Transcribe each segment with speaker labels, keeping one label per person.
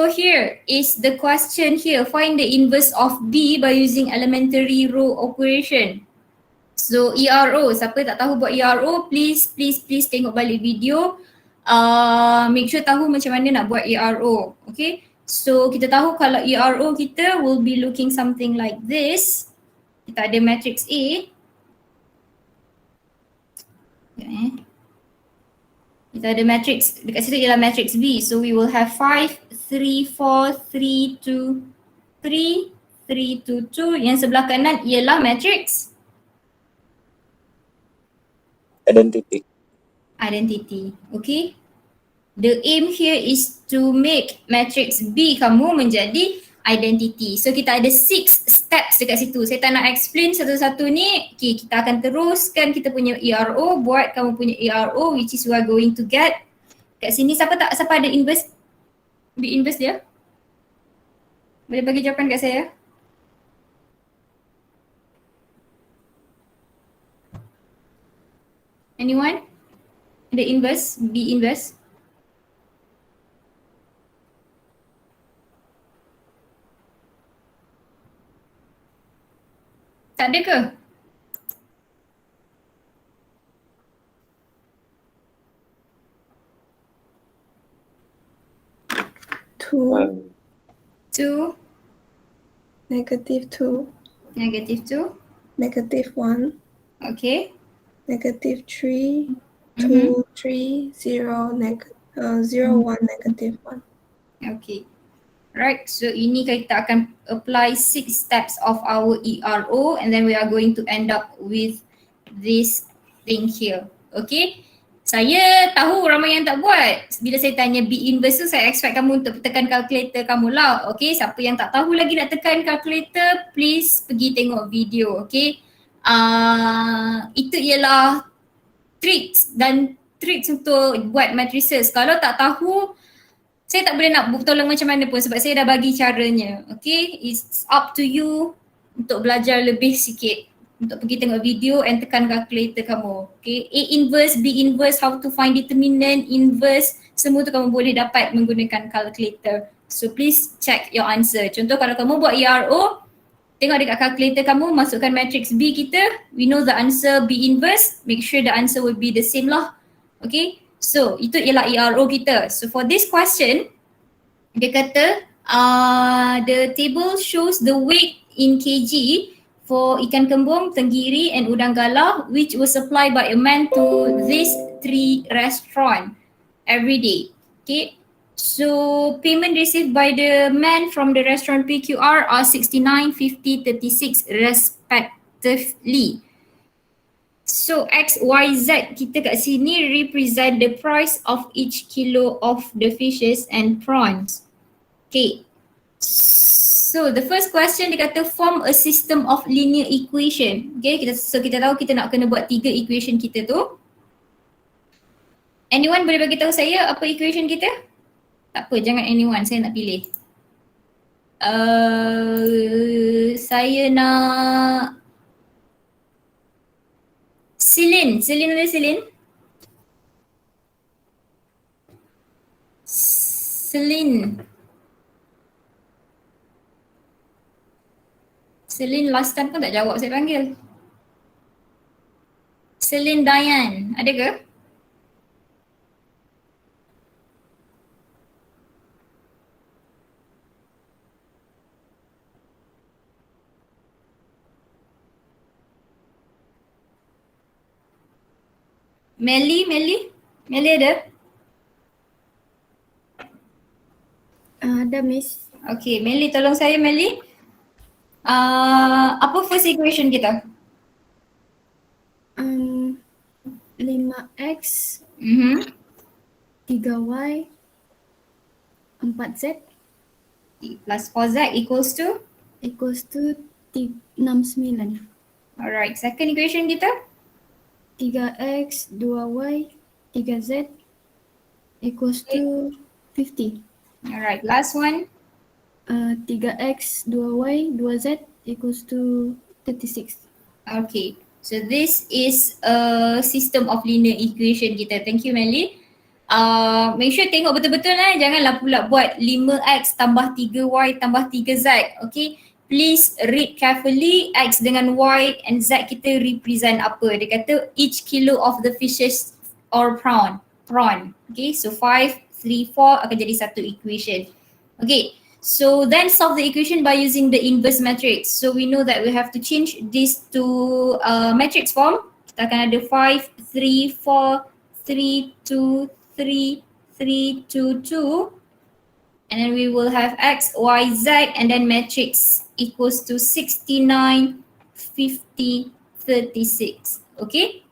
Speaker 1: So here is the question here. Find the inverse of B by using elementary row operation. So ERO, siapa tak tahu buat ERO, please tengok balik video. Make sure tahu macam mana nak buat ERO. Okay. So kita tahu kalau ERO kita will be looking something like this. Kita ada matrix A. Kita ada matrix, dekat situ ialah matrix B. So we will have 5, 3, 4, 3, 2, 3, 3, 2, 2. Yang sebelah kanan ialah matrix
Speaker 2: Identity.
Speaker 1: Okay. The aim here is to make matrix B kamu menjadi identity. So kita ada 6 steps dekat situ. Saya tak nak explain satu-satu ni. Okay, kita akan teruskan kita punya ERO, buat kamu punya ERO which is we are going to get. Kat sini siapa ada inverse? B inverse dia? Boleh bagi jawapan kat saya? Anyone? The inverse, B inverse? Tak ada ke?
Speaker 3: Two,
Speaker 1: 2,
Speaker 3: negative 2,
Speaker 1: negative 2.
Speaker 3: negative 1,
Speaker 1: Okay.
Speaker 3: negative 3, 2, 3, 0, 0, 1, negative 1.
Speaker 1: Okay. Right, so ini kita akan apply 6 steps of our ERO and then we are going to end up with this thing here. Okay. Saya tahu ramai yang tak buat. Bila saya tanya B inverse tu, saya expect kamu untuk tekan calculator kamu lah. Okay, siapa yang tak tahu lagi nak tekan calculator, please pergi tengok video. Okay. Itu ialah tricks untuk buat matrices. Kalau tak tahu, saya tak boleh nak tolong macam mana pun sebab saya dah bagi caranya. Okay, it's up to you untuk belajar lebih sikit. Untuk pergi tengok video and tekan calculator kamu. Okay, A inverse, B inverse, how to find determinant, inverse, semua tu kamu boleh dapat menggunakan calculator. So please check your answer. Contoh kalau kamu buat ERO, tengok dekat calculator kamu, masukkan matrix B kita, we know the answer B inverse, make sure the answer will be the same lah. Okay, so itu ialah ERO kita. So for this question, dia kata the table shows the weight in kg for ikan kembung, tenggiri and udang galah which was supplied by a man to these 3 restaurants every day. Okay, so payment received by the man from the restaurant PQR are 69, 50, 36 respectively. So X, Y, Z kita kat sini represent the price of each kilo of the fishes and prawns. Okay, so the first question dia kata form a system of linear equation. Okay, kita tahu kita nak kena buat 3 equation kita tu. Anyone boleh bagi tahu saya apa equation kita? Tak apa, jangan anyone, saya nak pilih. Saya nak Celine ada Celine? Celine last time pun tak jawab saya panggil. Celine Dayan, ada ke? Melly ada?
Speaker 3: Ada Miss.
Speaker 1: Okay, Melly tolong saya Melly. Apa first equation kita?
Speaker 3: 5x 3y 4z
Speaker 1: Plus 4z equals to?
Speaker 3: 69.
Speaker 1: Alright, second equation kita?
Speaker 3: 3x 2y 3z equals to 50.
Speaker 1: Alright, last one?
Speaker 3: 3x 2y 2z equals to 36.
Speaker 1: Okay, so this is a system of linear equation kita. Thank you Melly. make sure tengok betul-betul janganlah pula buat 5x tambah 3y tambah 3z. Okay, please read carefully. X dengan y and z kita represent apa. Dia kata each kilo of the fishes or prawn. Okay, so 5, 3, 4 akan jadi satu equation. Okay, so then solve the equation by using the inverse matrix. So we know that we have to change this to matrix form. Kita akan ada 5, 3, 4, 3, 2, 3, 3, 2, 2. And then we will have x, y, z, and then matrix equals to 69, 50, 36. Okay?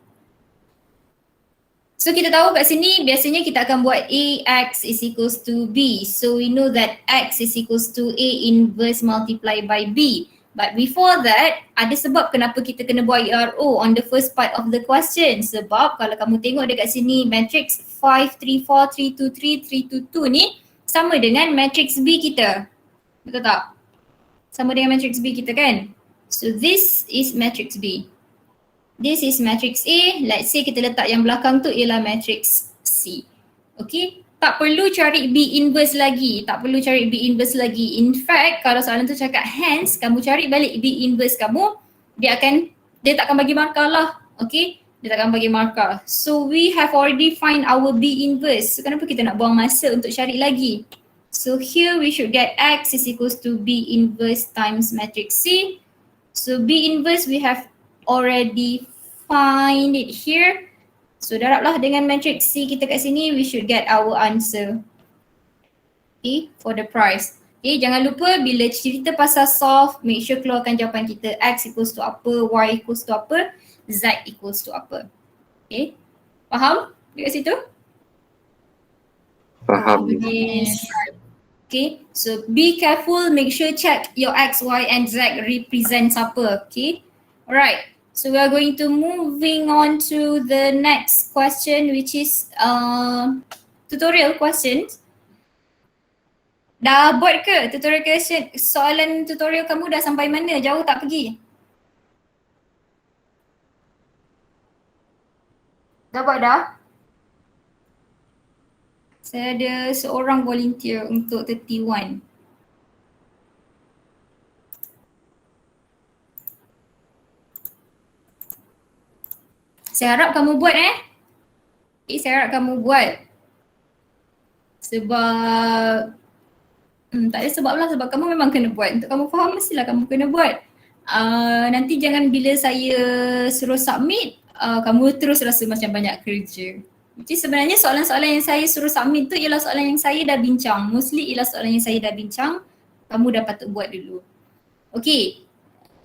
Speaker 1: So kita tahu kat sini biasanya kita akan buat ax is equals to b. So we know that x is equals to a inverse multiplied by b. But before that, ada sebab kenapa kita kena buat ERO on the first part of the question. Sebab kalau kamu tengok dekat sini matrix 5, 3, 4, 3, 2, 3, 3, 2, 2 ni sama dengan matrix B kita. Betul tak? Sama dengan matrix B kita kan? So this is matrix B. This is matrix A. Let's say kita letak yang belakang tu ialah matrix C. Okay? Tak perlu cari B inverse lagi. Tak perlu cari B inverse lagi. In fact, kalau soalan tu cakap hence, kamu cari balik B inverse kamu, dia takkan bagi markah lah. Okay? Dia takkan bagi markah. So we have already find our B inverse. So kenapa kita nak buang masa untuk cari lagi? So here we should get X is equals to B inverse times matrix C. So B inverse we have already find it here. So darablah dengan matrix C kita kat sini, we should get our answer. Okay, for the price. Okay, jangan lupa bila cerita pasal solve, make sure keluarkan jawapan kita. X equals to apa, Y equals to apa, Z equals to apa. Okay, faham dekat situ?
Speaker 2: Faham.
Speaker 1: Yes. Okay, so be careful, make sure check your X, Y and Z represents apa. Okay, alright. So we are going to moving on to the next question, which is tutorial questions. Dah buat ke tutorial question? Soalan tutorial kamu dah sampai mana? Jauh tak pergi? Dah buat dah? Saya ada seorang volunteer untuk 31. Saya harap kamu buat saya harap kamu buat. Sebab tak ada sebab lah, sebab kamu memang kena buat. Untuk kamu faham mestilah kamu kena buat. Nanti jangan bila saya suruh submit, kamu terus rasa macam banyak kerja. Jadi sebenarnya soalan-soalan yang saya suruh submit tu ialah soalan yang saya dah bincang. Mostly ialah soalan yang saya dah bincang. Kamu dah patut buat dulu. Okay.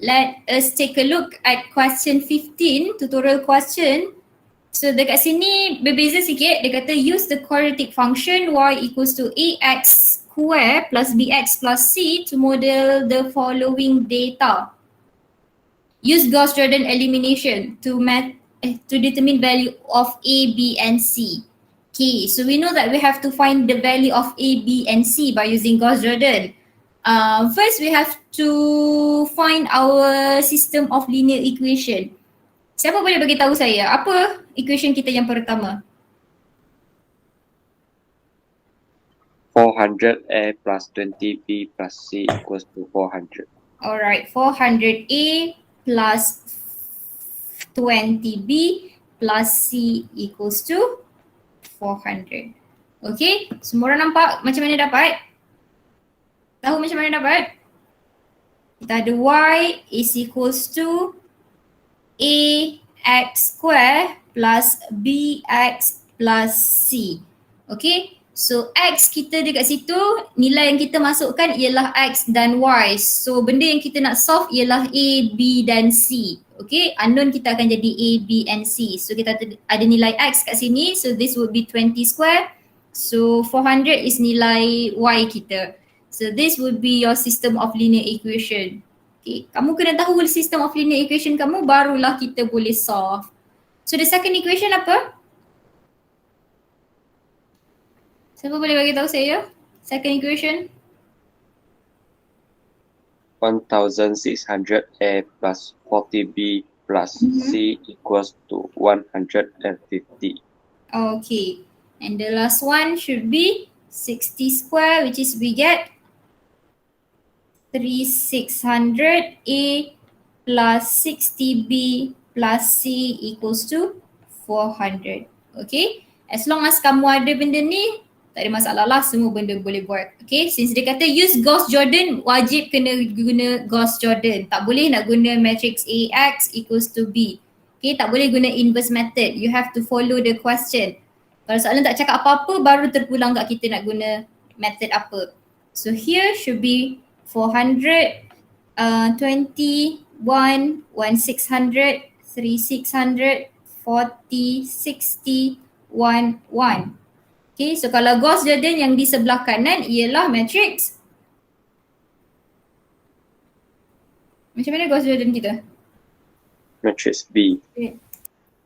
Speaker 1: Let us take a look at question 15, tutorial question. So dekat sini berbeza sikit. Dia kata use the quadratic function y equals to ax square plus bx plus c to model the following data. Use Gauss-Jordan elimination to determine value of a, b and c. Okay, so we know that we have to find the value of a, b and c by using Gauss-Jordan. First we have to find our system of linear equation. Siapa boleh bagi tahu saya apa equation kita yang pertama?
Speaker 2: 400A plus 20B plus C equals to 400.
Speaker 1: Alright, 400A plus 20B plus C equals to 400. Okay, semua orang nampak macam mana dapat? Tahu macam mana dapat? Kita ada Y is equals to AX square plus BX plus C. Okay, so X kita dekat situ, nilai yang kita masukkan ialah X dan Y. So benda yang kita nak solve ialah A, B dan C. Okay, unknown kita akan jadi A, B and C. So kita ada nilai X kat sini, so this would be 20 square. So 400 is nilai Y kita. So this would be your system of linear equation. Okay, kamu kena tahu system of linear equation kamu, barulah kita boleh solve. So the second equation apa? Siapa boleh bagi tahu saya? Second equation?
Speaker 2: 1600A plus 40B plus C equals to 150.
Speaker 1: Okay. And the last one should be 60 square, which is we get 3600A plus 60B plus C equals to 400. Okay, as long as kamu ada benda ni, tak ada masalah lah, semua benda boleh buat. Okay, since dia kata use Gauss Jordan, wajib kena guna Gauss Jordan. Tak boleh nak guna matrix AX equals to B. Okay, tak boleh guna inverse method. You have to follow the question. Kalau soalan tak cakap apa-apa, baru terpulang kat kita nak guna method apa. So here should be 400, 21, 1600, 3600, 40, 60, 1, 1. Okay, so kalau Gauss Jordan yang di sebelah kanan ialah matrix. Macam mana Gauss Jordan kita?
Speaker 2: Matrix B.
Speaker 1: Okay.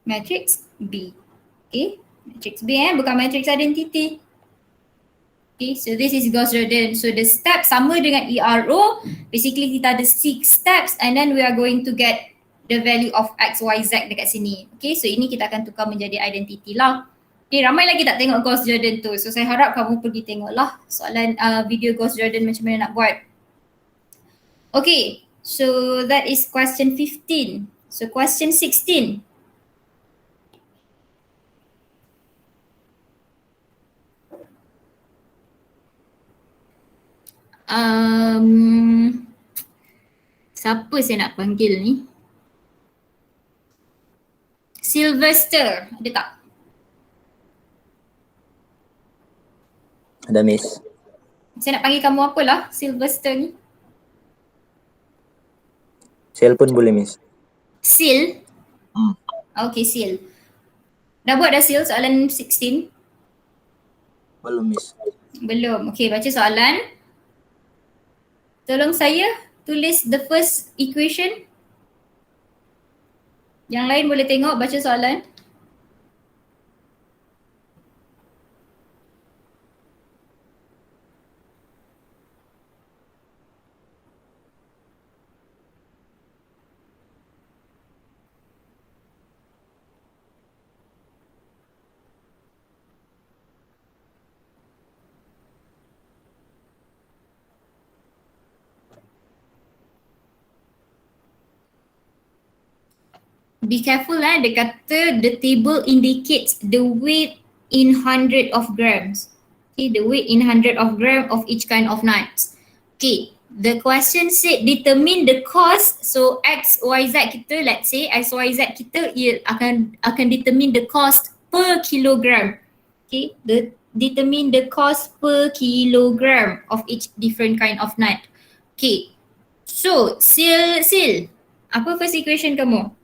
Speaker 1: Matrix B. Okay, matrix B bukan matrix identity. Okay, so this is Gauss Jordan. So the step sama dengan ERO. Basically kita ada 6 steps and then we are going to get the value of X, Y, Z dekat sini. Okay, so ini kita akan tukar menjadi identity lah. Okay, ramai lagi tak tengok Gauss Jordan tu. So saya harap kamu pergi tengok lah soalan video Gauss Jordan macam mana nak buat. Okay, so that is question 15. So question 16. Siapa saya nak panggil ni? Sylvester, ada tak?
Speaker 4: Ada Miss.
Speaker 1: Saya nak panggil kamu apalah Sylvester ni?
Speaker 4: Sel pun boleh Miss.
Speaker 1: Sil? Okay, Sil. Dah buat dah Sil soalan 16?
Speaker 4: Belum Miss.
Speaker 1: Belum. Okay, baca soalan. Tolong saya tulis the first equation. Yang lain boleh tengok, baca soalan. Be careful dia kata the table indicates the weight in 100 of grams. Okay, the weight in 100 of gram of each kind of nuts. Okay, the question said determine the cost. So X, Y, Z kita, let's say X, Y, Z kita akan determine the cost per kilogram. Okay, determine the cost per kilogram of each different kind of nut. Okay, so Sil, apa first equation kamu?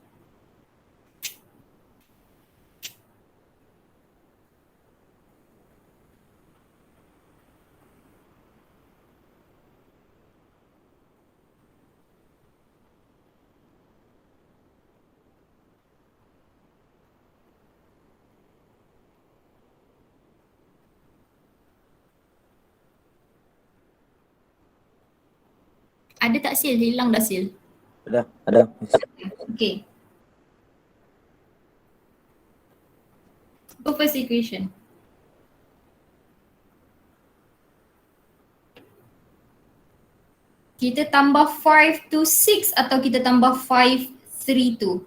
Speaker 1: Ada tak Sil? Hilang dah Sil?
Speaker 4: Ada Miss.
Speaker 1: Okay. Apa first equation? Kita tambah 5 to 6 atau kita tambah 5, 3 to?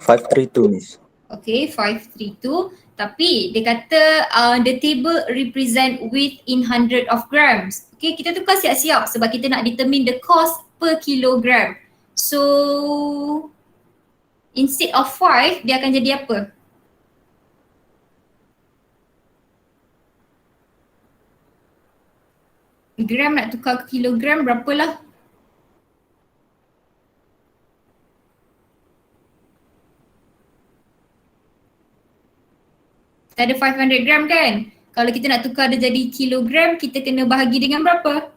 Speaker 4: 532 Miss.
Speaker 1: Okay, 532. Tapi dia kata the table represent weight in 100 of grams. Okay, kita tukar siap-siap sebab kita nak determine the cost per kilogram. So, instead of 5, dia akan jadi apa? Gram nak tukar ke kilogram berapalah? Kita ada 500 gram kan? Kalau kita nak tukar dia jadi kilogram, kita kena bahagi dengan berapa?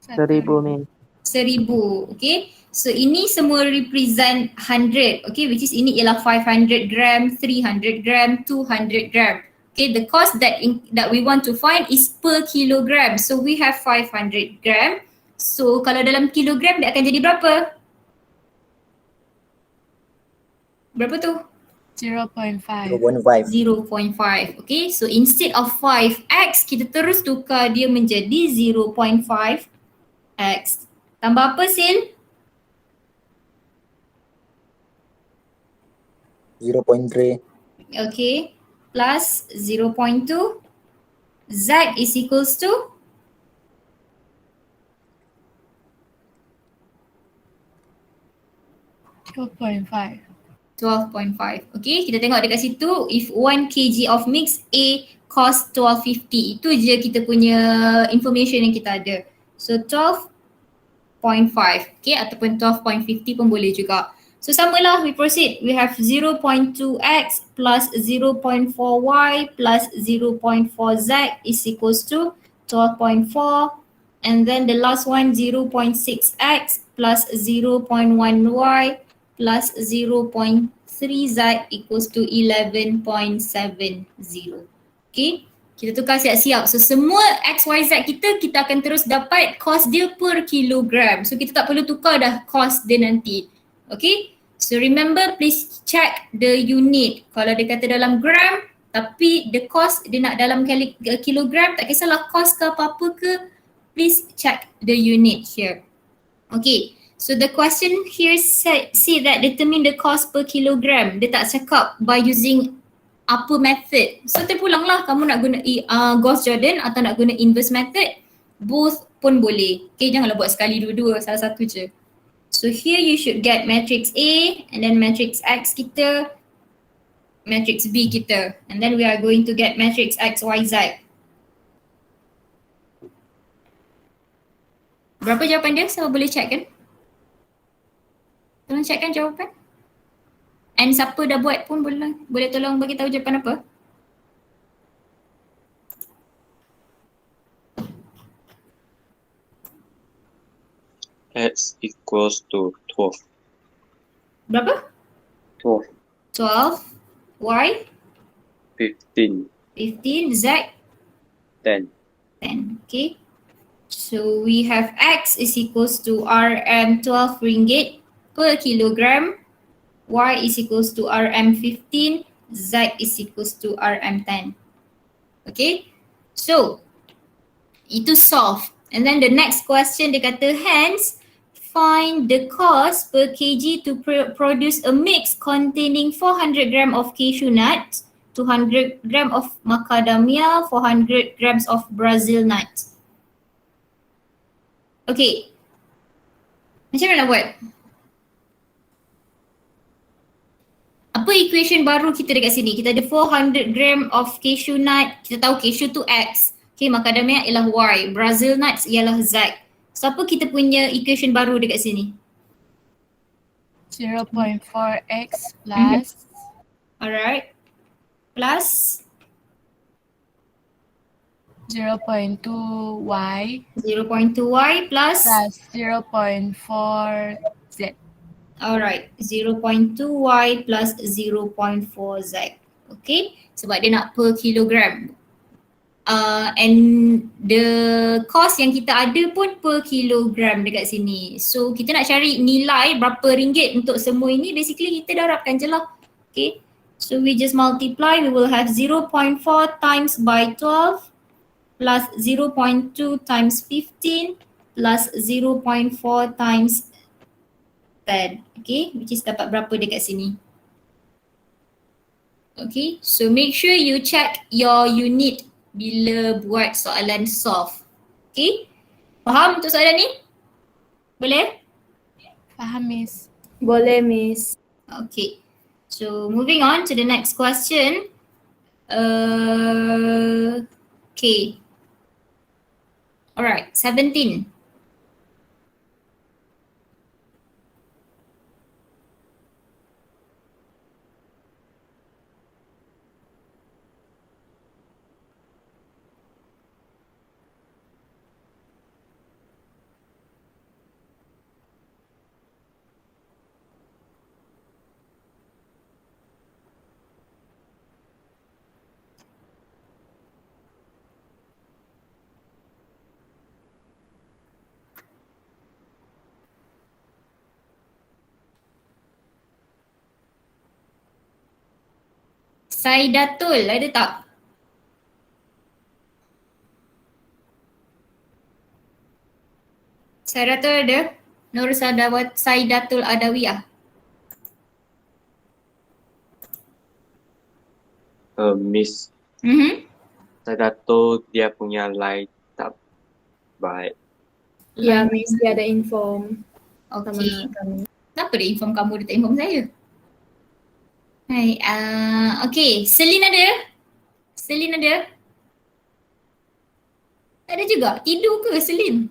Speaker 5: 1000 Miss.
Speaker 1: 1000, okay. So ini semua represent 100, okay, which is ini ialah 500 gram, 300 gram, 200 gram. Okay, the cost that we want to find is per kilogram. So we have 500 gram. So kalau dalam kilogram dia akan jadi berapa? Berapa tu?
Speaker 3: 0.5.
Speaker 4: 0.5.
Speaker 1: 0.5. Okay, so instead of 5x, kita terus tukar dia menjadi 0.5x. Tambah apa, Sil?
Speaker 4: 0.3.
Speaker 1: Okay, plus 0.2. Z is equals to
Speaker 3: 12.5.
Speaker 1: 12.5. Okay, kita tengok dekat situ, if 1 kg of mix A cost 12.50. Itu je kita punya information yang kita ada. So 12.5, okay, ataupun 12.50 pun boleh juga. So samalah, we proceed. We have 0.2x plus 0.4y plus 0.4z is equals to 12.4. And then the last one, 0.6x plus 0.1y plus 0.3z equals to 11.70. Okay, kita tukar siap-siap. So semua x, y, z kita akan terus dapat cost dia per kilogram. So kita tak perlu tukar dah cost dia nanti. Okay, so remember, please check the unit. Kalau dia kata dalam gram tapi the cost dia nak dalam kilogram, tak kisahlah cost ke apa-apa ke, please check the unit here. Okay, so the question here say that determine the cost per kilogram. Dia tak cakap by using apa method. So terpulanglah kamu nak guna Gauss Jordan atau nak guna inverse method. Both pun boleh. Okay, janganlah buat sekali dua-dua, salah satu je. So here you should get matrix A and then matrix X kita, matrix B kita. And then we are going to get matrix X, Y, Z. Berapa jawapan dia? Siapa boleh check kan? Tolong check kan jawapan. And siapa dah buat pun boleh tolong bagi tahu jawapan apa?
Speaker 2: X equals to 12.
Speaker 1: Berapa?
Speaker 2: 12.
Speaker 1: 12. Y?
Speaker 2: 15.
Speaker 1: 15. Z?
Speaker 2: 10.
Speaker 1: 10. Okay. So we have X is equals to RM 12 ringgit per kilogram. Y is equals to RM 15. Z is equals to RM 10. Okay. So itu solve. And then the next question dia kata hence find the cost per kg to produce a mix containing 400 gram of cashew nuts, 200 gram of macadamia, 400 grams of Brazil nuts. Okay. Macam mana nak buat? Apa equation baru kita dekat sini? Kita ada 400 gram of cashew nut. Kita tahu cashew tu X. Okay, macadamia ialah Y. Brazil nuts ialah Z. So apa kita punya equation baru dekat sini?
Speaker 3: 0.4x plus
Speaker 1: Alright. Plus
Speaker 3: 0.2y
Speaker 1: 0.2y plus
Speaker 3: 0.4z.
Speaker 1: alright, 0.2y plus 0.4z. Okay, sebab dia nak per kilogram. And the cost yang kita ada pun per kilogram dekat sini. So kita nak cari nilai berapa ringgit untuk semua ini, basically kita darabkan je lah. Okay, so we just multiply, we will have 0.4 times by 12 plus 0.2 times 15 plus 0.4 times 10. Okay, which is dapat berapa dekat sini. Okay, so make sure you check your unit bila buat soalan solve. Okay, faham untuk soalan ni? Boleh?
Speaker 3: Faham, Miss?
Speaker 5: Boleh, Miss.
Speaker 1: Okay, so moving on to the next question. Okay. Alright, 17. Saidatul ada tak? Saidatul ada? Nur Saidatul Adawiyah.
Speaker 2: Miss, saya tahu dia punya line tak baik.
Speaker 5: Ya, Miss, dia ada inform sama
Speaker 1: Okay.
Speaker 5: kami.
Speaker 1: Kenapa dia inform kamu, dia tak inform saya? Hai, okay. Selin ada? Selin ada? Tak ada juga? Tidur ke Selin?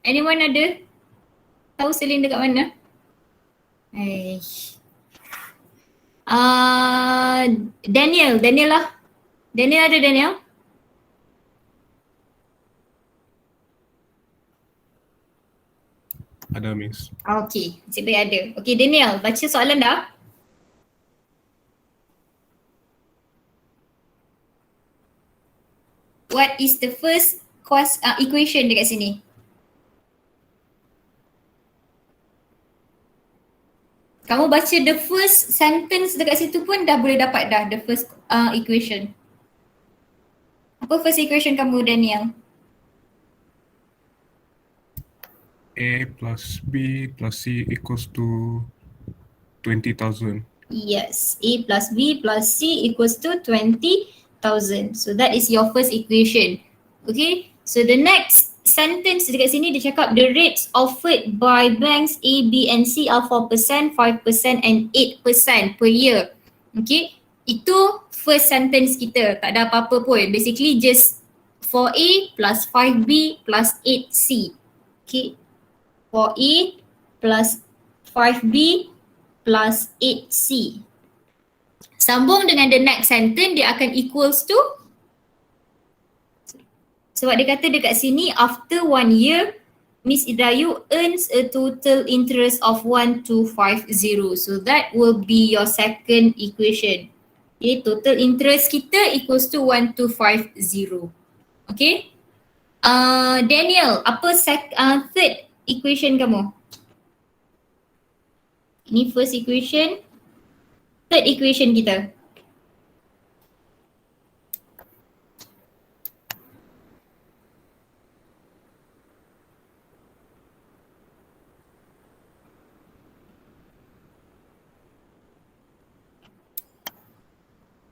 Speaker 1: Anyone ada? Tahu Selin dekat mana? Aish. Daniel lah. Daniel ada Daniel?
Speaker 6: Ada, Miss.
Speaker 1: Okay, nasib baik ada. Okay Daniel, baca soalan dah. What is the first equation dekat sini? Kamu baca the first sentence dekat situ pun dah boleh dapat dah the first equation. Apa first equation kamu Daniel?
Speaker 6: A plus B plus C equals to 20,000.
Speaker 1: Yes, A plus B plus C equals to 20,000. So that is your first equation. Okay, so the next sentence dekat sini dia cakap the rates offered by banks A, B and C are 4%, 5% and 8% per year. Okay, itu first sentence kita, tak ada apa-apa pun. Basically just 4A plus 5B plus 8C. Okay, 4A plus 5B plus 8C. Sambung dengan the next sentence, dia akan equals to, sebab dia kata dekat sini after 1 year Miss Idayu earns a total interest of 1250. So that will be your second equation. Okay, total interest kita equals to 1250. Okay. Daniel, apa third equation kamu? Ini first equation. Third equation kita.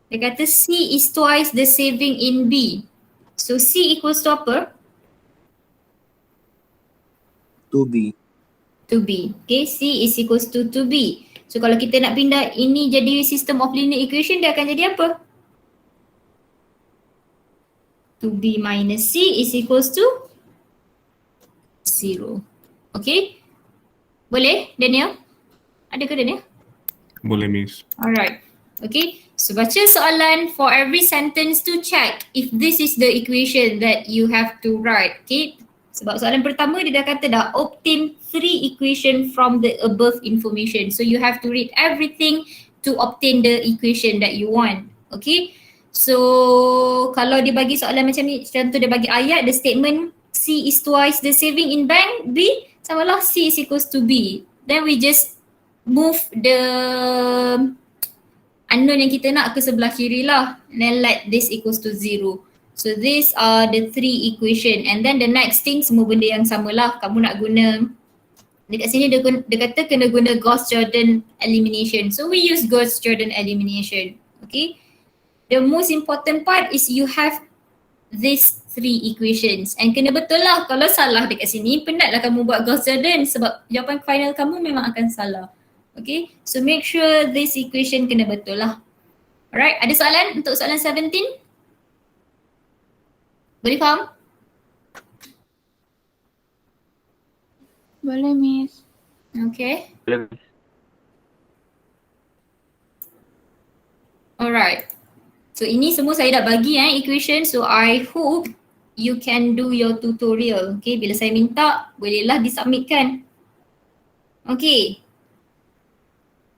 Speaker 1: Dia kata C is twice the saving in B. So C equals to apa?
Speaker 4: 2B.
Speaker 1: 2B. Okay, C is equals to 2B. So kalau kita nak pindah ini jadi system of linear equation, dia akan jadi apa? 2B minus C is equals to 0. Okay. Boleh Daniel? Ada ke Daniel?
Speaker 6: Boleh, Miss.
Speaker 1: Alright. Okay. So baca soalan for every sentence to check if this is the equation that you have to write. Okay. Sebab soalan pertama dia dah kata dah obtain 3 equation from the above information. So you have to read everything to obtain the equation that you want. Okay. So kalau dia bagi soalan macam ni, contoh dia bagi ayat, the statement C is twice the saving in bank B, samalah C is equals to B. Then we just move the unknown yang kita nak ke sebelah kiri lah. And then let this equals to 0. So these are the 3 equation. And then the next thing semua benda yang sama lah. Kamu nak guna, dekat sini dia kata kena guna Gauss-Jordan elimination. So we use Gauss-Jordan elimination. Okay. The most important part is you have these 3 equations. And kena betul lah. Kalau salah dekat sini, penatlah kamu buat Gauss-Jordan sebab jawapan final kamu memang akan salah. Okay. So make sure this equation kena betul lah. Alright. Ada soalan untuk soalan 17? Boleh faham?
Speaker 3: Boleh, Miss.
Speaker 1: Okay.
Speaker 2: Boleh.
Speaker 1: Alright. So ini semua saya dah bagi equation. So I hope you can do your tutorial. Okay, bila saya minta bolehlah disubmitkan. Okay.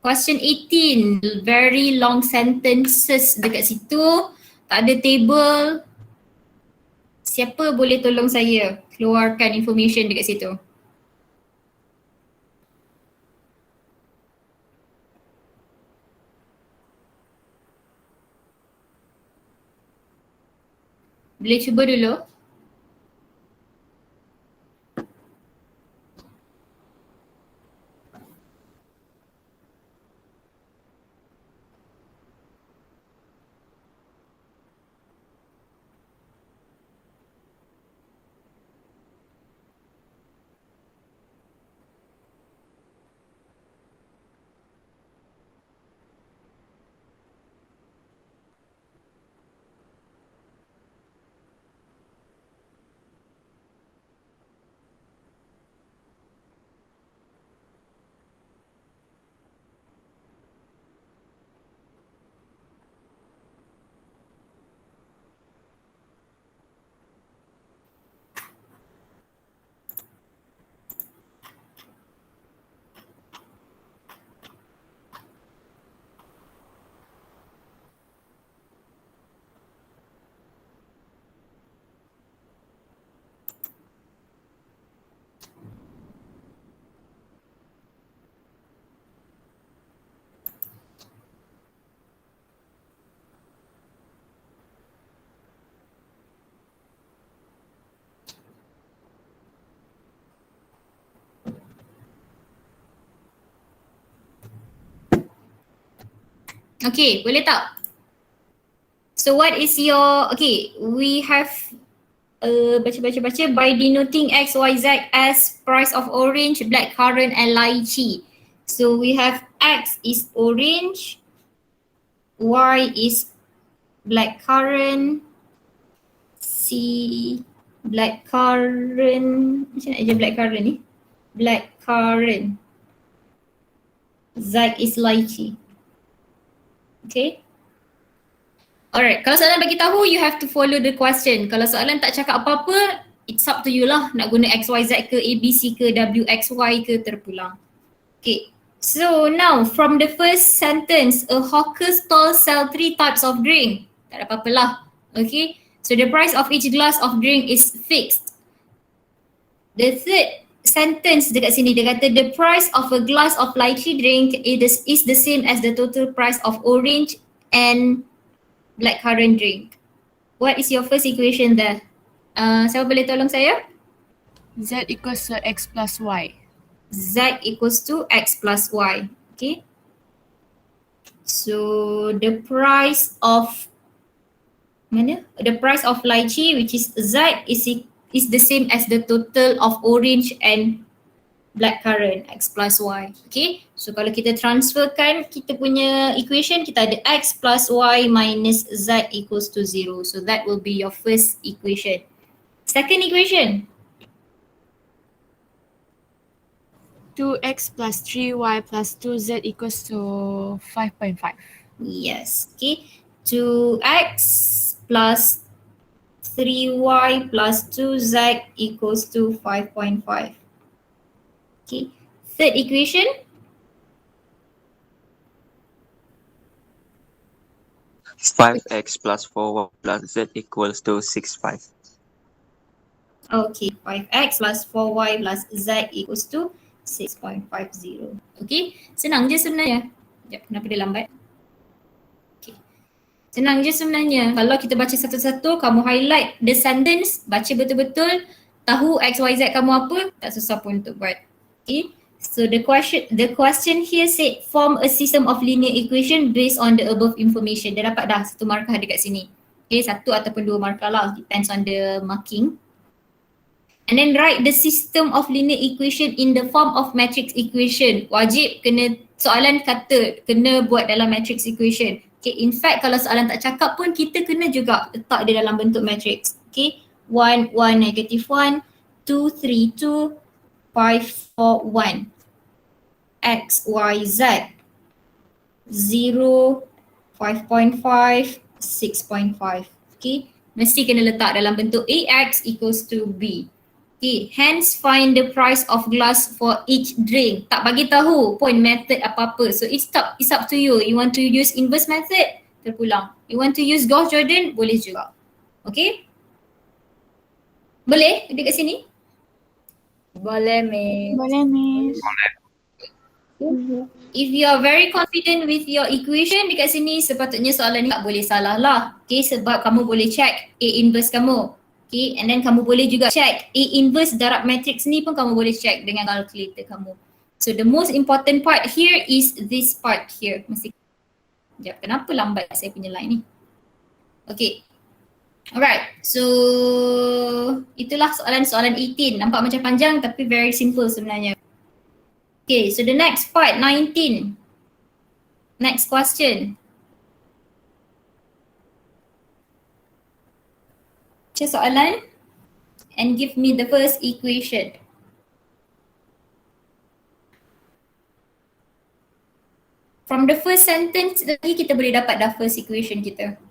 Speaker 1: Question 18. Very long sentences dekat situ. Tak ada table. Siapa boleh tolong saya keluarkan information dekat situ? Boleh cuba dulu. Okay, boleh tak? So what is your, okay, we have baca by denoting X, Y, Z as price of orange, blackcurrant and lychee. So we have X is orange, Y is blackcurrant, C blackcurrant, macam mana je blackcurrant ni? Blackcurrant. Z is lychee. Okay. Alright, kalau soalan bagi tahu, you have to follow the question. Kalau soalan tak cakap apa-apa, it's up to you lah. Nak guna X, Y, Z ke, A, B, C ke, W, X, Y ke, terpulang. Okay, so now from the first sentence, a hawker stall sell 3 types of drink. Tak ada apa-apa lah. Okay, so the price of each glass of drink is fixed. The third sentence dekat sini, dia kata the price of a glass of lychee drink is the same as the total price of orange and blackcurrant drink. What is your first equation there? Siapa boleh tolong saya?
Speaker 3: Z equals to X plus Y.
Speaker 1: Z equals to X plus Y. Okay. So the price of the price of lychee, which is Z, is the same as the total of orange and blackcurrant, X plus Y. Okay, so kalau kita transferkan kita punya equation, kita ada X plus Y minus Z equals to 0. So that will be your first equation. Second equation.
Speaker 3: 2x plus 3y plus 2z equals to 5.5.
Speaker 1: Yes, okay. 2x plus 3y plus 2z equals to 5.5. Okay, third equation.
Speaker 7: Five x plus 4y plus z equals to 6.5.
Speaker 1: Okay, 5x plus 4y plus z equals to 6.50. Okay, senang je sebenarnya. Sekejap, kenapa dia lambat? Okay, senang je sebenarnya. Kalau kita baca satu-satu, kamu highlight the sentence, baca betul-betul, tahu x, y, z kamu apa, tak susah pun untuk buat. Okay, so the question here said form a system of linear equation based on the above information. Dia dapat dah satu markah dekat sini. Okay, satu ataupun dua markah lah, depends on the marking. And then write the system of linear equation in the form of matrix equation. Wajib kena, soalan kata kena buat dalam matrix equation. Okay, in fact kalau soalan tak cakap pun kita kena juga letak dia dalam bentuk matrix. Okay, 1, 1, negative 1, 2, 3, 2, 5, 4, 1. X, Y, Z. 0, 5.5, 6.5. Okay, mesti kena letak dalam bentuk AX equals to B. Okay, hence find the price of glass for each drink. Tak bagi tahu pun method apa-apa. So it's up to you. You want to use inverse method? Terpulang. You want to use Gauss Jordan? Boleh juga. Okay? Boleh dekat sini?
Speaker 5: Boleh, Miss.
Speaker 3: Boleh, Miss.
Speaker 2: Boleh.
Speaker 1: If you are very confident with your equation dekat sini, sepatutnya soalan ni tak boleh salah lah. Okay, sebab kamu boleh check A inverse kamu. Okay, and then kamu boleh juga check A inverse darab matrix ni pun kamu boleh check dengan calculator kamu. So the most important part here is this part here. Mesti. Sekejap, kenapa lambat saya punya line ni? Okay. Alright, so itulah soalan-soalan 18. Nampak macam panjang tapi very simple sebenarnya. Okay, so the next part, 19. Next question. Baca soalan and give me the first equation. From the first sentence lagi kita boleh dapat dah first equation kita.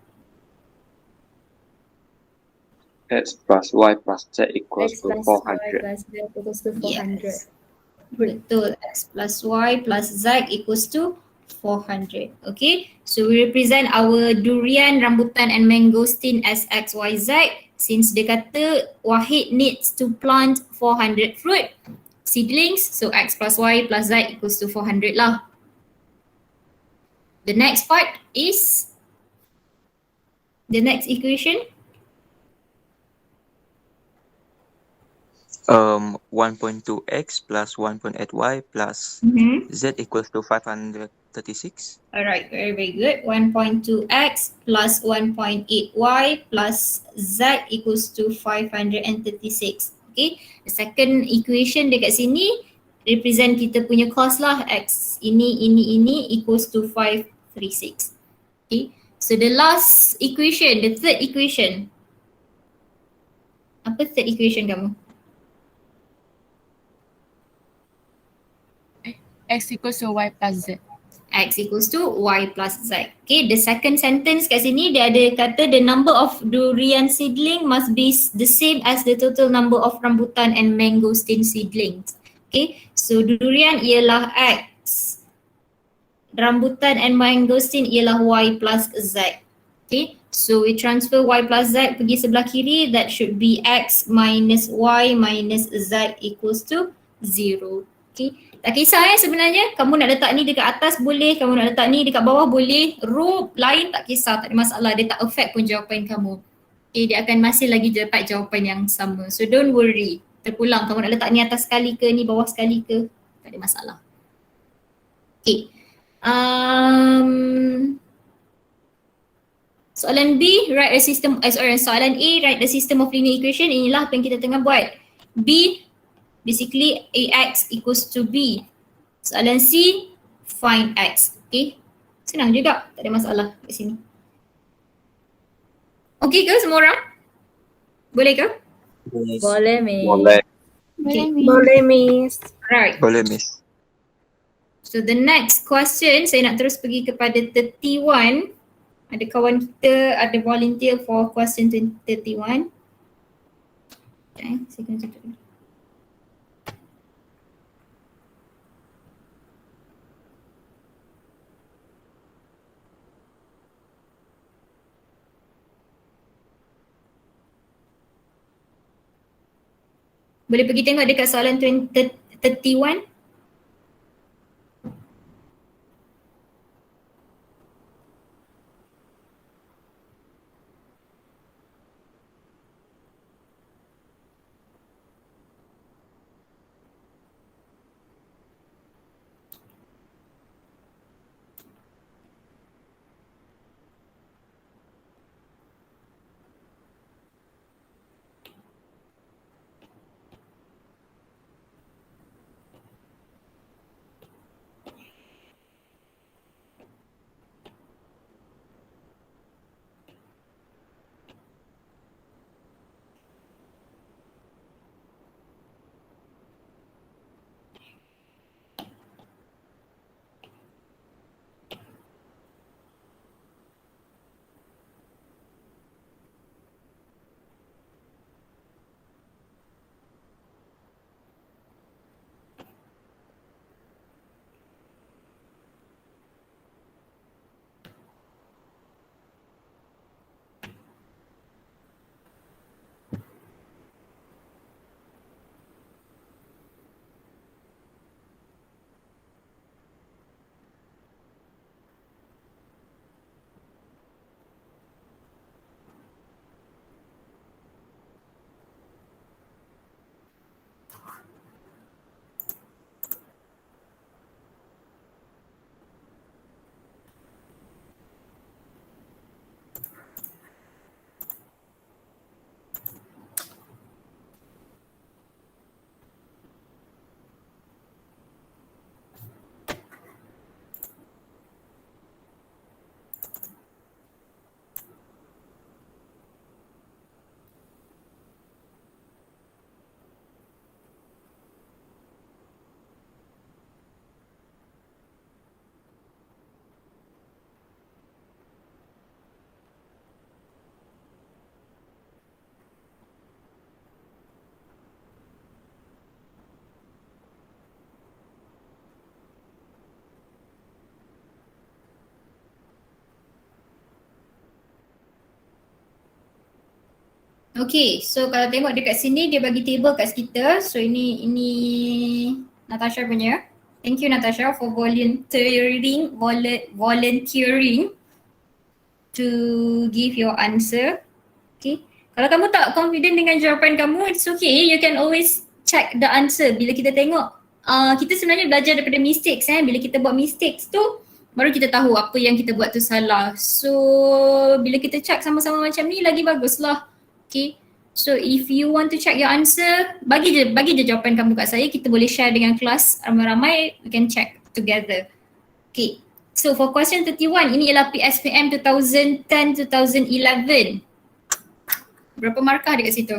Speaker 2: X plus Y plus Z equals
Speaker 5: X
Speaker 2: to
Speaker 5: plus Y
Speaker 2: 400.
Speaker 5: plus Z equals to 400.
Speaker 1: Yes. Betul. X plus Y plus Z equals to 400. Okay. So we represent our durian, rambutan and mangosteen as X, Y, Z. Since dia kata Wahid needs to plant 400 fruit seedlings. So X plus Y plus Z equals to 400 lah. The next part is the next equation.
Speaker 7: 1.2x plus 1.8y plus z equals to 536.
Speaker 1: Alright, very, very good. 1.2x plus 1.8y plus z equals to 536. Okay, the second equation dekat sini represent kita punya cost lah. X ini equals to 536. Okay, so the last equation, the third equation. Apa third equation kamu?
Speaker 3: X equals to Y plus Z.
Speaker 1: X equals to Y plus Z. Okay, the second sentence kat sini dia ada kata the number of durian seedling must be the same as the total number of rambutan and mangosteen seedlings. Okay, so durian ialah X, rambutan and mangosteen ialah Y plus Z. Okay, so we transfer Y plus Z pergi sebelah kiri, that should be X minus Y minus Z equals to 0. Okay, tak kisah sebenarnya, kamu nak letak ni dekat atas boleh, kamu nak letak ni dekat bawah boleh, row lain tak kisah, tak ada masalah, dia tak affect pun jawapan kamu. Okay, dia akan masih lagi dapat jawapan yang sama. So don't worry, terpulang kamu nak letak ni atas sekali ke, ni bawah sekali ke, tak ada masalah. Okay, soalan B, write a system, soalan A, write the system of linear equation. Inilah apa yang kita tengah buat. B, basically AX equals to B. Soalan C, find X. Okay, senang juga, tak ada masalah kat sini. Okay ke semua orang? Boleh ke?
Speaker 4: Miss.
Speaker 5: Boleh, Miss.
Speaker 2: Boleh.
Speaker 1: Okay.
Speaker 5: Boleh, Miss.
Speaker 1: Right.
Speaker 7: Boleh, Miss.
Speaker 1: So the next question, saya nak terus pergi kepada 31. Ada kawan kita ada volunteer for question 31. Okay, saya kena tutup dulu. Boleh pergi tengok dekat soalan 31. Okay, so kalau tengok dekat sini dia bagi table kat kita. So ini Natasha punya. Thank you Natasha for volunteering to give your answer. Okay. Kalau kamu tak confident dengan jawapan kamu, it's okay. You can always check the answer. Bila kita tengok, kita sebenarnya belajar daripada mistakes. Bila kita buat mistakes tu, baru kita tahu apa yang kita buat tu salah. So, bila kita check sama-sama macam ni, lagi baguslah. Okay. So, if you want to check your answer, bagi je jawapan kamu kat saya. Kita boleh share dengan kelas ramai-ramai. We can check together. Okay. So, for question 31, ini ialah PSPM 2010-2011. Berapa markah dekat situ?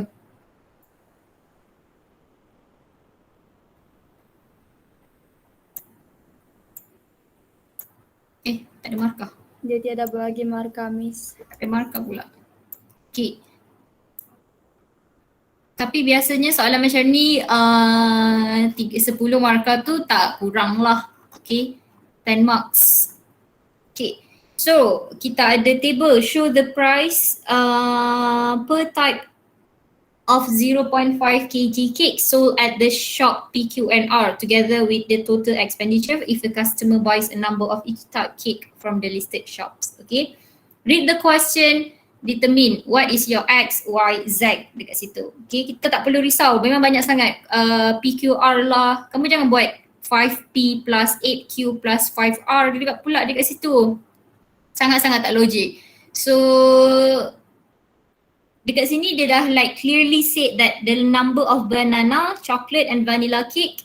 Speaker 1: Tak ada markah.
Speaker 5: Dia tiada bagi markah, Miss.
Speaker 1: Tak ada markah pula. Okay. Tapi biasanya soalan macam ni 10 markah tu tak kurang lah. Okay. 10 marks. Okay. So kita ada table show the price per type of 0.5 kg cake sold at the shop PQNR together with the total expenditure if the customer buys a number of each type cake from the listed shops. Okay. Read the question, determine what is your X, Y, Z dekat situ. Okay, kita tak perlu risau. Memang banyak sangat PQR lah. Kamu jangan buat 5P plus 8Q plus 5R dekat pula dekat situ. Sangat-sangat tak logik. So dekat sini dia dah like clearly said that the number of banana, chocolate and vanilla cake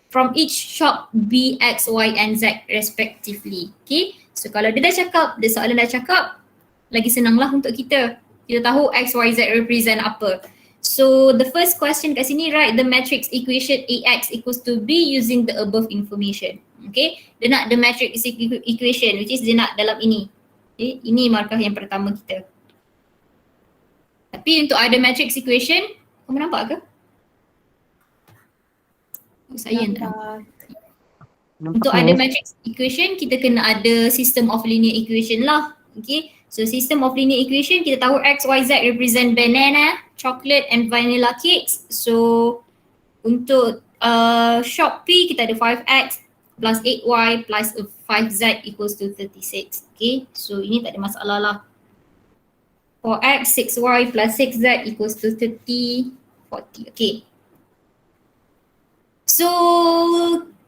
Speaker 1: from each shop B, X, Y and Z respectively. Okay. So kalau dia dah cakap, dia soalan dah cakap, lagi senanglah untuk kita. Kita tahu X, Y, Z represent apa. So the first question kat sini, write the matrix equation AX equals to B using the above information. Okay. Dia nak the matrix equation which is dia nak dalam ini. Okay. Ini markah yang pertama kita. Tapi untuk ada matrix equation, kamu nampak ke? Saya tak nampak. Untuk ada matrix equation, kita kena ada system of linear equation lah. Okay. So system of linear equation, kita tahu X, Y, Z represent banana, chocolate and vanilla cakes. So untuk shop P, kita ada 5X plus 8Y plus 5Z equals to 36. Okay. So ini tak ada masalah lah. For X, 6Y plus 6Z equals to 30, 40. Okay. So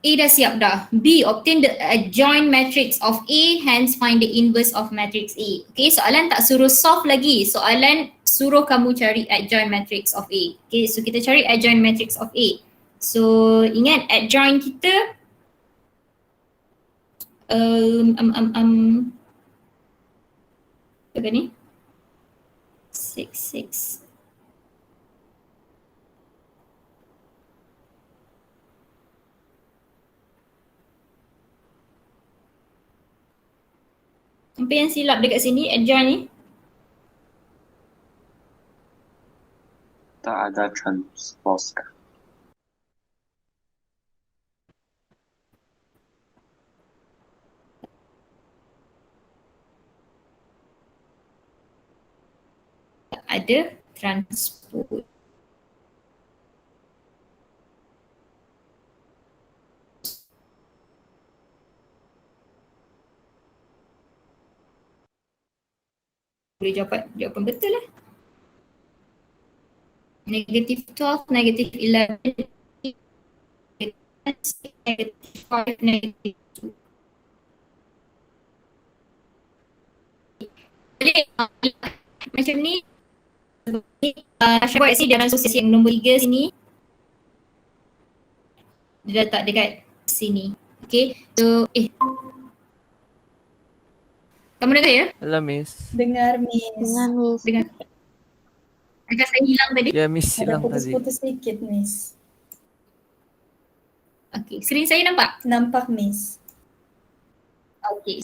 Speaker 1: A dah siap dah. B, obtain the adjoint matrix of A, hence find the inverse of matrix A. Okay, soalan tak suruh solve lagi. Soalan suruh kamu cari adjoint matrix of A. Okay, so kita cari adjoint matrix of A. So ingat adjoint kita apa ni? 6. Sampai yang silap dekat sini, adjoint ni.
Speaker 2: Tak ada transpose kah?
Speaker 1: Ada transpose. Boleh jawapan betul lah. Negative 12, negative 11, negative 5, negative 2. Boleh macam ni. Saya buat sini dalam sosial yang nombor 3 sini. Dia letak dekat sini. Okay. So kamu dengar ya?
Speaker 8: Hello, Miss.
Speaker 5: Dengar, Miss.
Speaker 1: Dengar. Agak saya hilang tadi.
Speaker 8: Ya, Miss
Speaker 5: Ada
Speaker 8: hilang tadi.
Speaker 5: putus-putus sedikit, Miss.
Speaker 1: Okay. Skrin saya nampak?
Speaker 5: Nampak, Miss.
Speaker 1: Okay.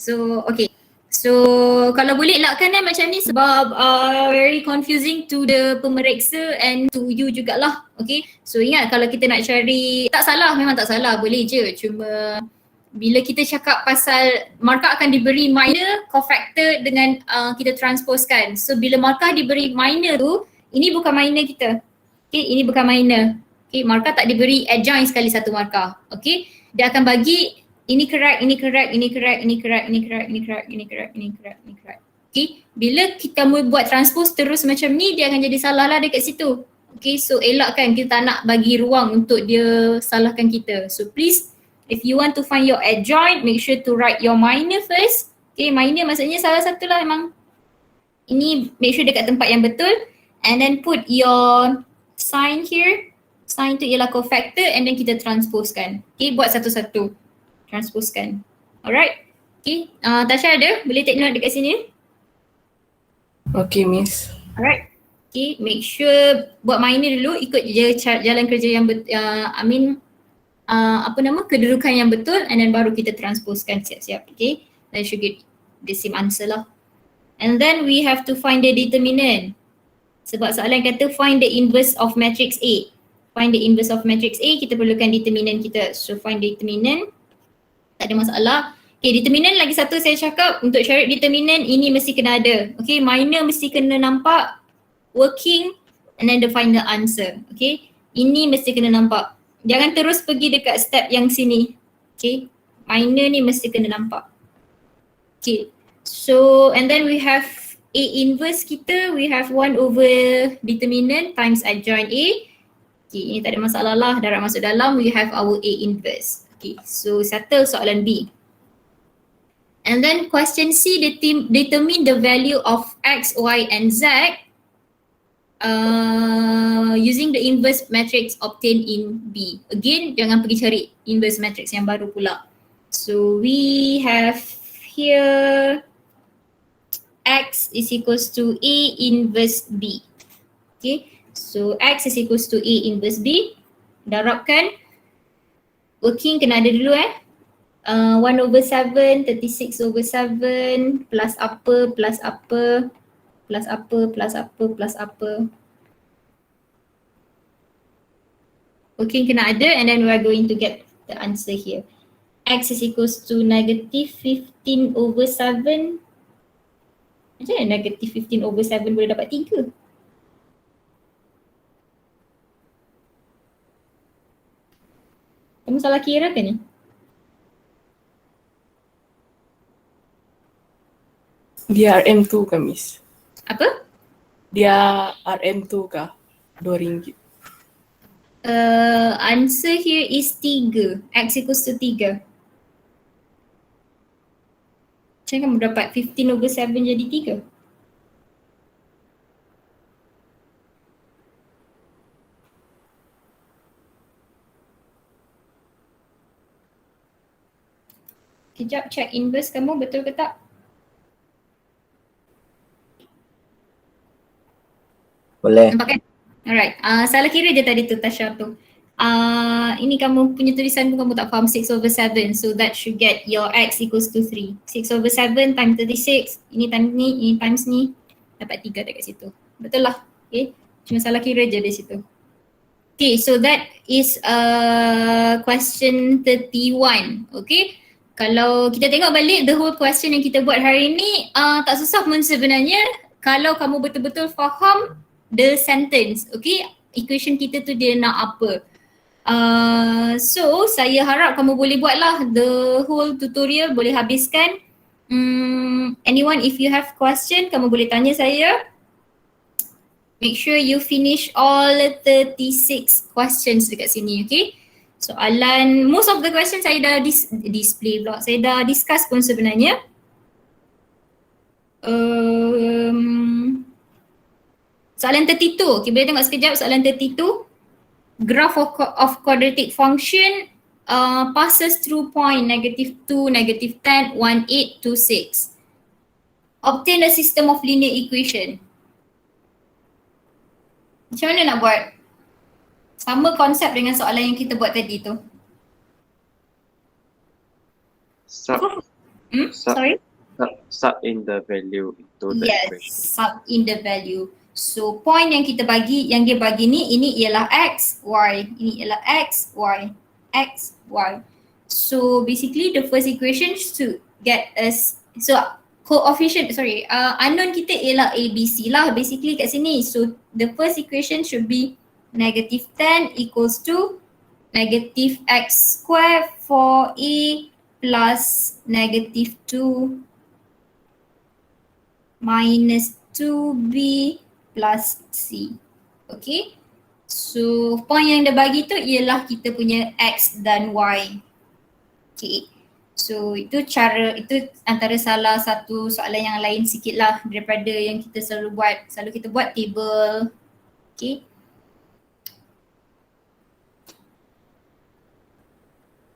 Speaker 1: So kalau boleh elakkan macam ni sebab very confusing to the pemeriksa and to you jugalah. Okay. So ingat kalau kita nak cari, tak salah, memang tak salah, boleh je. Cuma bila kita cakap pasal markah akan diberi minor, cofactor dengan kita transposekan. So bila markah diberi minor tu, Ini bukan minor kita. Okay, ini bukan minor. Okay, markah tak diberi adjoint sekali satu markah. Okay, dia akan bagi ini correct, ini correct, ini correct, ini correct, ini correct, ini correct, ini correct, ini correct, ini correct. Okay, bila kita buat transpose terus macam ni, dia akan jadi salah lah dekat situ. Okay, so elakkan, kita tak nak bagi ruang untuk dia salahkan kita. So please, if you want to find your adjoint, make sure to write your minor first. Okay, minor maksudnya salah satu lah memang. Ini make sure dekat tempat yang betul, and then put your sign here. Sign tu ialah cofactor, and then kita transposekan. Okay, buat satu-satu. Transposekan. Alright. Okay, Tasha ada? Boleh take note dekat sini?
Speaker 8: Okay, Miss.
Speaker 1: Alright. Okay, make sure buat minor dulu, ikut je jalan kerja yang kedudukan yang betul, and then baru kita transposekan siap-siap. Okay, then should get the same answer lah. And then we have to find the determinant. Sebab soalan kata find the inverse of matrix A. Find the inverse of matrix A, kita perlukan determinant kita. So find determinant, tak ada masalah. Okay, determinant lagi satu saya cakap, untuk syarat determinant ini mesti kena ada. Okay, minor mesti kena nampak, working, and then the final answer. Okay, ini mesti kena nampak. Jangan terus pergi dekat step yang sini. Okay, minor ni mesti kena nampak. Okay, so and then we have A inverse kita, we have 1 over determinant times adjoint A. Okay, ini tak ada masalah lah, darab masuk dalam, we have our A inverse. Okay, so settle soalan B. And then question C, determine the value of X, Y and Z using the inverse matrix obtained in B. Again, jangan pergi cari inverse matrix yang baru pula. So we have here X is equals to A inverse B. Okay, so X is equals to A inverse B. Darabkan. Working kena ada dulu 1 over 7, 36 over 7, plus apa, plus apa, plus apa, plus apa, plus apa. Working kena ada, and then we are going to get the answer here. X is equals to negative 15 over 7. Macam mana negative 15 over 7 boleh dapat 3? Kamu salah kira ke ni?
Speaker 8: Dia RM2 kah, Miss?
Speaker 1: Apa?
Speaker 8: Dia RM2 kah? RM2.
Speaker 1: Answer here is 3. X equals to 3. Macam kamu dapat 15 over 7 jadi 3? Kejap check inverse kamu betul ke tak?
Speaker 4: Boleh.
Speaker 1: Nampak kan? Alright, salah kira je tadi tu Tasha tu. Ini kamu punya tulisan pun kamu tak faham 6 over 7, so that should get your X equals to 3. 6 over 7 times 36, ini times ni, ini times ni, dapat 3 dekat situ. Betul lah, okay. Cuma salah kira je di situ. Okay, so that is question 31, okay. Kalau kita tengok balik the whole question yang kita buat hari ni, tak susah pun sebenarnya kalau kamu betul-betul faham the sentence, okay. Equation kita tu dia nak apa. So saya harap kamu boleh buatlah the whole tutorial, boleh habiskan. Anyone if you have question, kamu boleh tanya saya. Make sure you finish all 36 questions dekat sini, okay. Soalan, most of the questions saya dah display pula, saya dah discuss pun sebenarnya. Soalan 32, okay, boleh tengok sekejap soalan 32. Graph of quadratic function passes through point -2, -10, 1, 8, 2, 6. Obtain a system of linear equation. Macam mana nak buat? Sama konsep dengan soalan yang kita buat tadi tu. Sorry?
Speaker 2: Sub in the value into the
Speaker 1: yes,
Speaker 2: equation.
Speaker 1: Sub in the value. So point yang kita bagi, yang dia bagi ni, ini ialah X, Y. Ini ialah X, Y, X, Y. So basically the first equation to get us, so unknown kita ialah ABC lah basically kat sini. So the first equation should be negative 10 equals to negative x square for A plus negative 2 minus 2B plus C. Okay. So point yang dia bagi tu ialah kita punya X dan Y. Okay. So itu antara salah satu soalan yang lain sikit lah daripada yang kita selalu buat. Selalu kita buat table. Okay.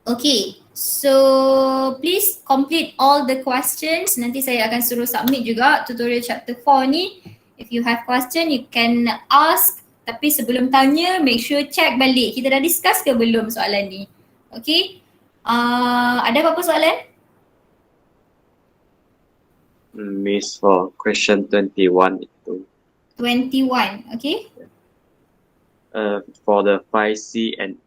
Speaker 1: Okay, so please complete all the questions. Nanti saya akan suruh submit juga tutorial chapter 4 ni. If you have question, you can ask. Tapi sebelum tanya, make sure check balik. Kita dah discuss ke belum soalan ni? Okay. Ada apa-apa soalan?
Speaker 2: Miss, for question 21 itu.
Speaker 1: 21, okay.
Speaker 2: For the 5C and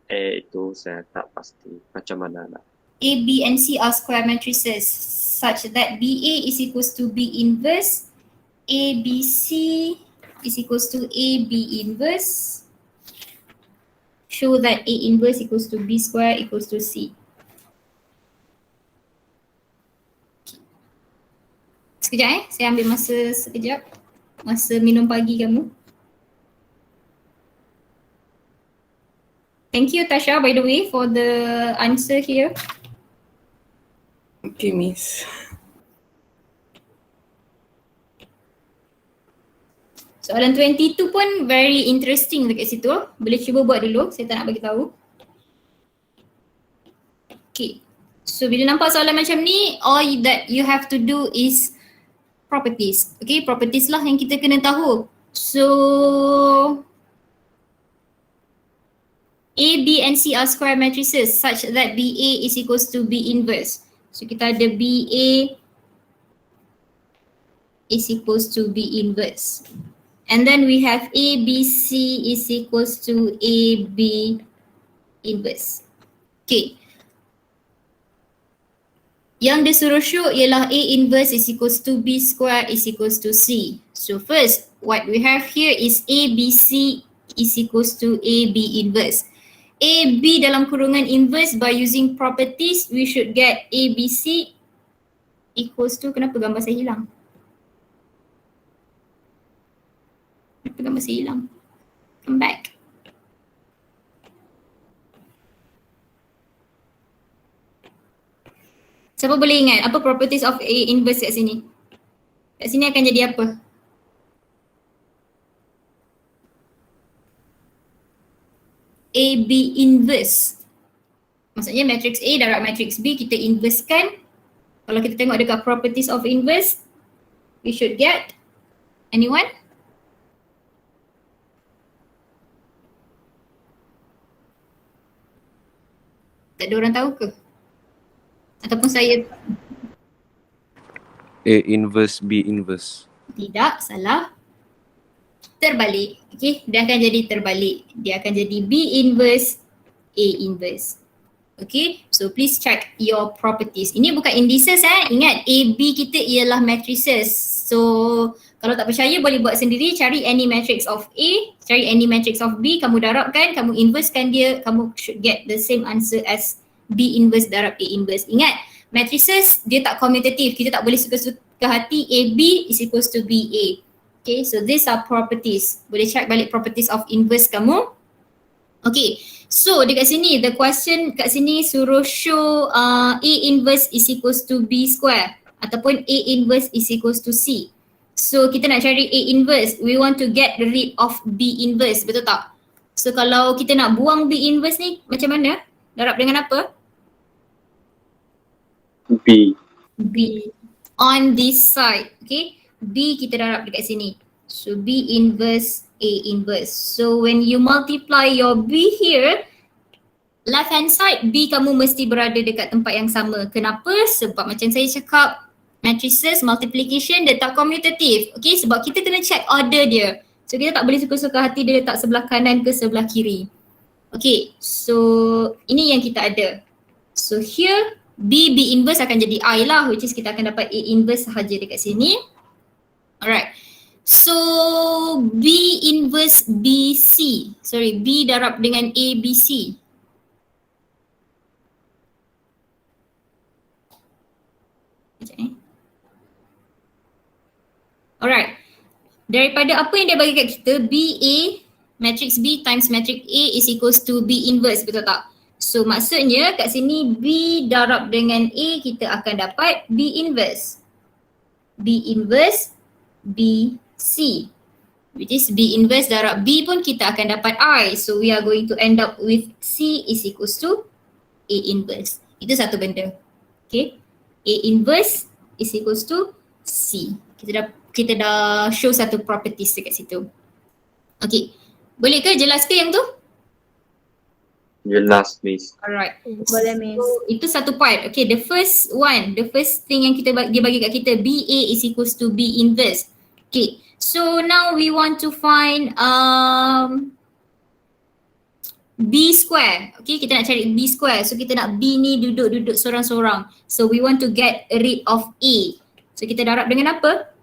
Speaker 2: A itu saya tak pasti macam mana nak.
Speaker 1: A, B and C are square matrices such that BA is equals to B inverse, ABC is equals to AB inverse. Show that A inverse equals to B square equals to C. Sekejap saya ambil masa sekejap. Masa minum pagi kamu. Thank you Tasha by the way for the answer here.
Speaker 8: Okay, Miss.
Speaker 1: Soalan 22 pun very interesting dekat situ. Boleh cuba buat dulu, saya tak nak bagi tahu. Okay. So bila nampak soalan macam ni, all that you have to do is properties. Okay, properties lah yang kita kena tahu. So A, B and C are square matrices such that BA is equals to B inverse. So kita ada BA is equals to B inverse. And then we have ABC is equals to AB inverse. Okay. Yang dia suruh show ialah A inverse is equals to B square is equals to C. So first, what we have here is ABC is equals to AB inverse. AB dalam kurungan inverse by using properties, we should get ABC equals to, kenapa gambar saya hilang? Kenapa gambar saya hilang? Come back. Siapa boleh ingat apa properties of A inverse kat sini? Kat sini akan jadi apa? AB inverse. Maksudnya matrix A darab matrix B kita inversekan. Kalau kita tengok dekat properties of inverse, we should get, anyone? Tak ada orang tahu ke? Ataupun saya?
Speaker 9: A inverse B inverse.
Speaker 1: Tidak, salah. Terbalik. Okay, dia akan jadi terbalik. Dia akan jadi B inverse, A inverse. Okay, so please check your properties. Ini bukan indices Ingat AB kita ialah matrices. So kalau tak percaya boleh buat sendiri, cari any matrix of A, cari any matrix of B, kamu darabkan, kamu inversekan dia, kamu should get the same answer as B inverse darab A inverse. Ingat, matrices dia tak commutative. Kita tak boleh suka-suka hati AB is equals to BA. Okay, so these are properties. Boleh check balik properties of inverse kamu. Okay, so dekat sini, the question kat sini suruh show A inverse is equals to B square ataupun A inverse is equals to C. So kita nak cari A inverse, we want to get rid of B inverse, betul tak? So kalau kita nak buang B inverse ni macam mana? Darab dengan apa?
Speaker 2: B.
Speaker 1: B on this side, okay? B kita darab dekat sini. So B inverse A inverse. So when you multiply your B here, left hand side B kamu mesti berada dekat tempat yang sama. Kenapa? Sebab macam saya cakap, matrices multiplication dia tak commutative. Okay, sebab kita kena check order dia. So kita tak boleh suka-suka hati dia letak sebelah kanan ke sebelah kiri. Okay, so ini yang kita ada. So here B inverse akan jadi I lah, which is kita akan dapat A inverse sahaja dekat sini. Alright. So B inverse BC. Sorry, B darab dengan ABC. Alright. Daripada apa yang dia bagi kat kita, BA, matrix B times matrix A is equals to B inverse, betul tak? So maksudnya kat sini B darab dengan A kita akan dapat B inverse. B inverse BC, which is B inverse darab B pun kita akan dapat I. So we are going to end up with C is equals to A inverse. Itu satu benda. Okay. A inverse is equals to C. Kita dah show satu properties dekat situ. Okay. Boleh ke jelas ke yang tu?
Speaker 2: Jelas, Miss.
Speaker 1: Alright.
Speaker 5: Boleh, Miss.
Speaker 1: So, itu satu part. Okay, the first thing yang dia bagi kat kita, BA is equals to B inverse. Okay, so now we want to find B square. Okay, kita nak cari B square. So kita nak B ni duduk sorang-sorang. So we want to get rid of A. So kita darab dengan apa?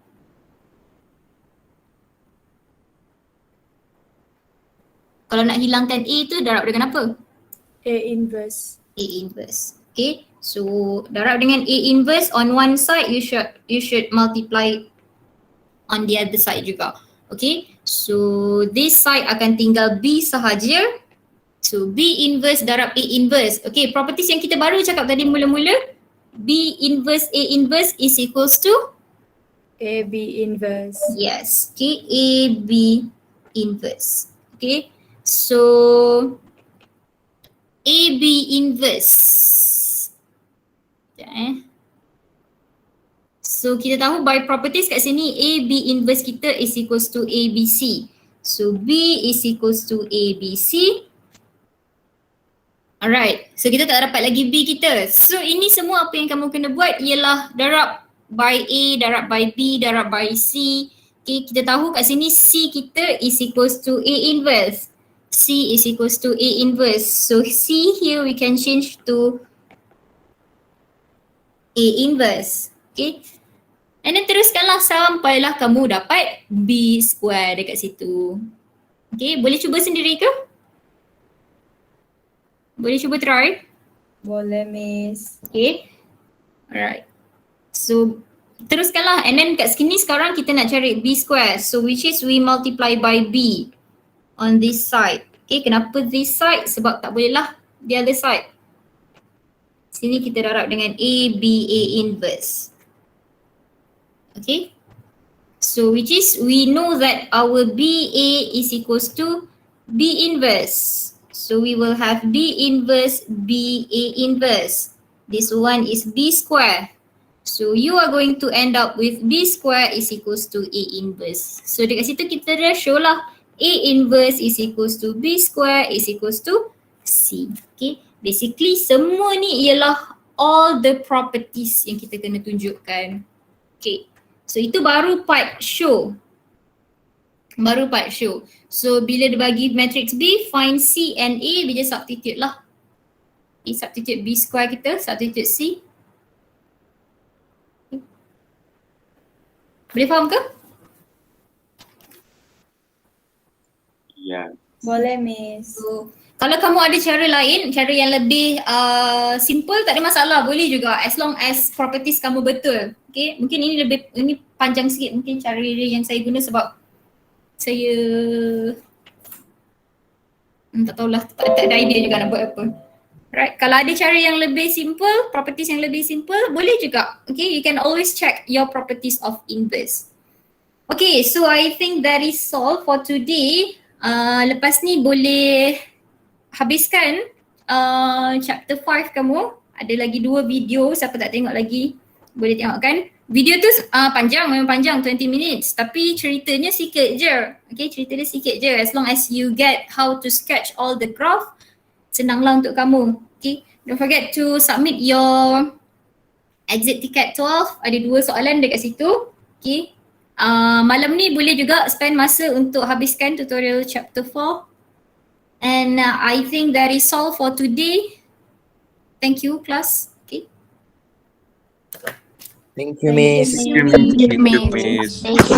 Speaker 1: Kalau nak hilangkan A tu darab dengan apa?
Speaker 5: A inverse.
Speaker 1: A inverse. Okay, so darab dengan A inverse on one side, you should multiply on the other side juga. Okay, so this side akan tinggal B sahaja. So B inverse darab A inverse. Okay, properties yang kita baru cakap tadi mula-mula, B inverse A inverse is equals to
Speaker 5: AB inverse.
Speaker 1: yes, okay, AB inverse. Okay, so AB inverse. So kita tahu by properties kat sini AB inverse kita is equals to ABC. So B is equals to ABC. Alright, so kita tak dapat lagi B kita. So ini semua apa yang kamu kena buat ialah darab by A, darab by B, darab by C. Okay, kita tahu kat sini C kita is equals to A inverse. C is equals to A inverse. So C here we can change to A inverse. Okay. And then teruskanlah sampailah kamu dapat B square dekat situ. Okay, boleh cuba sendiri ke? Boleh cuba try?
Speaker 5: Boleh, Miss.
Speaker 1: Okay. Alright. So teruskanlah, and then kat sini sekarang kita nak cari B square. So which is we multiply by B on this side. Okay, kenapa this side? Sebab tak boleh lah the other side. Sini kita darab dengan A, B, A inverse. Okay. So which is we know that our BA is equals to B inverse. So we will have B inverse, BA inverse. This one is B square. So you are going to end up with B square is equals to A inverse. So dekat situ kita dah show lah A inverse is equals to B square is equals to C. Okay. Basically semua ni ialah all the properties yang kita kena tunjukkan. Okay. So itu baru part show. Baru part show. So bila dia bagi matrix B, find C and A, bila substitute lah. Okay, substitute B square kita, substitute C. Okay. Boleh faham ke?
Speaker 2: Ya.
Speaker 5: Boleh, Miss.
Speaker 1: So kalau kamu ada cara lain, cara yang lebih simple, tak ada masalah, boleh juga as long as properties kamu betul. Okay, mungkin ini panjang sikit mungkin cara yang saya guna sebab saya tak tahulah, tak ada idea juga nak buat apa. Right, kalau ada cara yang lebih simple, properties yang lebih simple, boleh juga. Okay, you can always check your properties of inverse. Okay, so I think that is all for today. Lepas ni boleh habiskan chapter 5 kamu. Ada lagi 2 video, siapa tak tengok lagi boleh tengok kan. Video tu panjang, memang panjang 20 minutes, tapi ceritanya sikit je. Okay, cerita dia sikit je. As long as you get how to sketch all the graph, senanglah untuk kamu. Okay, don't forget to submit your exit ticket 12. Ada 2 soalan dekat situ. Okay, malam ni boleh juga spend masa untuk habiskan tutorial chapter 4. And I think that is all for today. Thank you class. Okay.
Speaker 4: Thank you, Miss.
Speaker 6: Thank you, Miss.
Speaker 3: Thank you, Miss.
Speaker 9: Miss.
Speaker 10: Thank you.